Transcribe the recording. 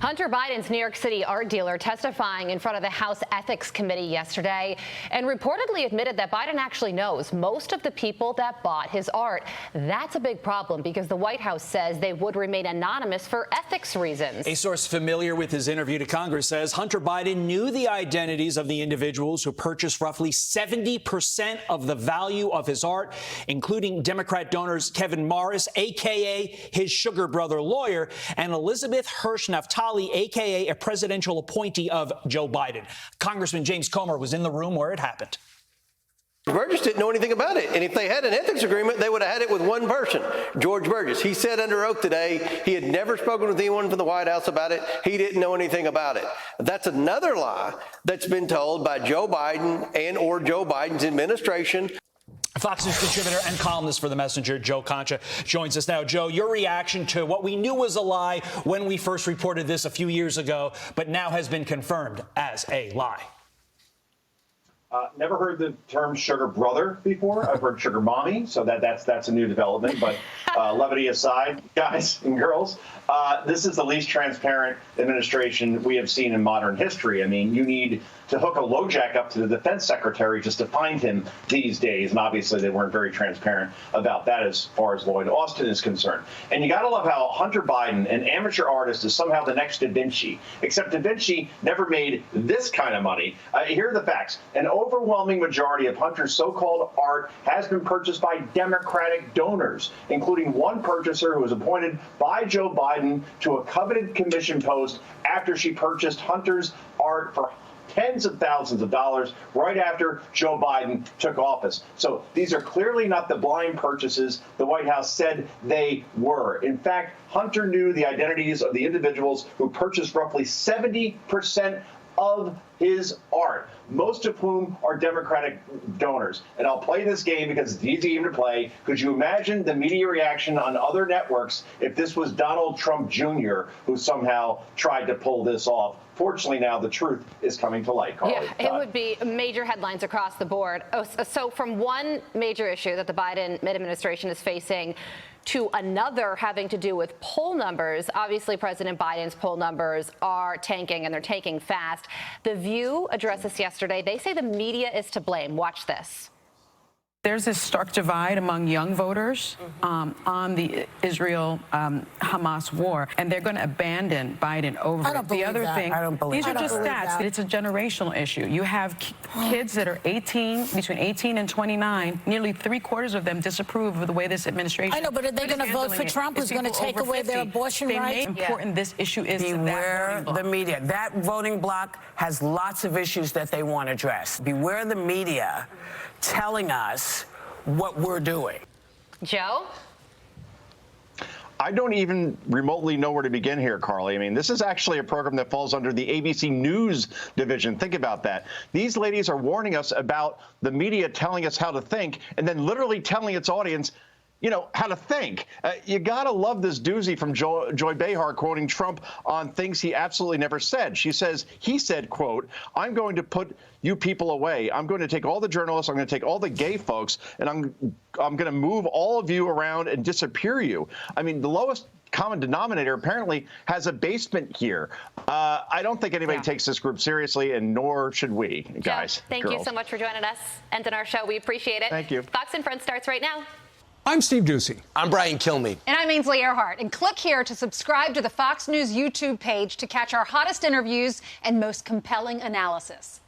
Hunter Biden's New York City art dealer testifying in front of the House Ethics Committee yesterday and reportedly admitted that Biden actually knows most of the people that bought his art. That's a big problem because the White House says they would remain anonymous for ethics reasons. A source familiar with his interview to Congress says Hunter Biden knew the identities of the individuals who purchased roughly 70% of the value of his art, including Democrat donors Kevin Morris, a.k.a. his sugar brother lawyer, and Elizabeth Hirsch Naftali, a.k.a. a presidential appointee of Joe Biden. Congressman James Comer was in the room where it happened. Burgess didn't know anything about it. And if they had an ethics agreement, they would have had it with one person, George Burgess. He said under oath today he had never spoken with anyone from the White House about it. He didn't know anything about it. That's another lie that's been told by Joe Biden and or Joe Biden's administration. Fox News contributor and columnist for The Messenger, Joe Concha, joins us now. Joe, your reaction to what we knew was a lie when we first reported this a few years ago, but now has been confirmed as a lie. Never heard the term sugar brother before. I've heard sugar mommy, so that's a new development. But levity aside, guys and girls, this is the least transparent administration we have seen in modern history. I mean, you need to hook a LoJack up to the defense secretary just to find him these days. And obviously they weren't very transparent about that as far as Lloyd Austin is concerned. And you got to love how Hunter Biden, an amateur artist, is somehow the next Da Vinci, except Da Vinci never made this kind of money. Here are the facts. An overwhelming majority of Hunter's so-called art has been purchased by Democratic donors, including one purchaser who was appointed by Joe Biden to a coveted commission post after she purchased Hunter's art for tens of thousands of dollars right after Joe Biden took office. So these are clearly not the blind purchases the White House said they were. In fact, Hunter knew the identities of the individuals who purchased roughly 70% of his art, most of whom are Democratic donors. And I'll play this game because it's easy game to play. Could you imagine the media reaction on other networks if this was Donald Trump Jr. who somehow tried to pull this off? Fortunately, now the truth is coming to light, Carly. Yeah, it would be major headlines across the board. So from one major issue that the Biden administration is facing to another having to do with poll numbers. Obviously, President Biden's poll numbers are tanking, and they're tanking fast. The View addressed this yesterday. They say the media is to blame. Watch this. There's this stark divide among young voters on the Israel-Hamas war, and they're going to abandon Biden over it. The other thing, these are just stats. It's a generational issue. You have kids that are 18, between 18 and 29. Nearly three-quarters of them disapprove of the way this administration. I know, but are they going to vote for Trump, who's going to take away their abortion rights? Important this issue is. Beware the media. That voting bloc has lots of issues that they want to address. Beware the media telling us what we're doing. Joe? I don't even remotely know where to begin here, Carly. I mean, this is actually a program that falls under the ABC News division. Think about that. These ladies are warning us about the media telling us how to think and then literally telling its audience, you know, how to think. You got to love this doozy from Joy Behar quoting Trump on things he absolutely never said. She says, he said, quote, I'm going to put you people away. I'm going to take all the journalists. I'm going to take all the gay folks, and I'm going to move all of you around and disappear you. I mean, the lowest common denominator apparently has a basement here. I don't think anybody takes this group seriously, and nor should we, guys. Joe, thank you so much for joining us and in our show. We appreciate it. Thank you. Fox and Friends starts right now. I'm Steve Doocy. I'm Brian Kilmeade. And I'm Ainsley Earhart. And click here to subscribe to the Fox News YouTube page to catch our hottest interviews and most compelling analysis.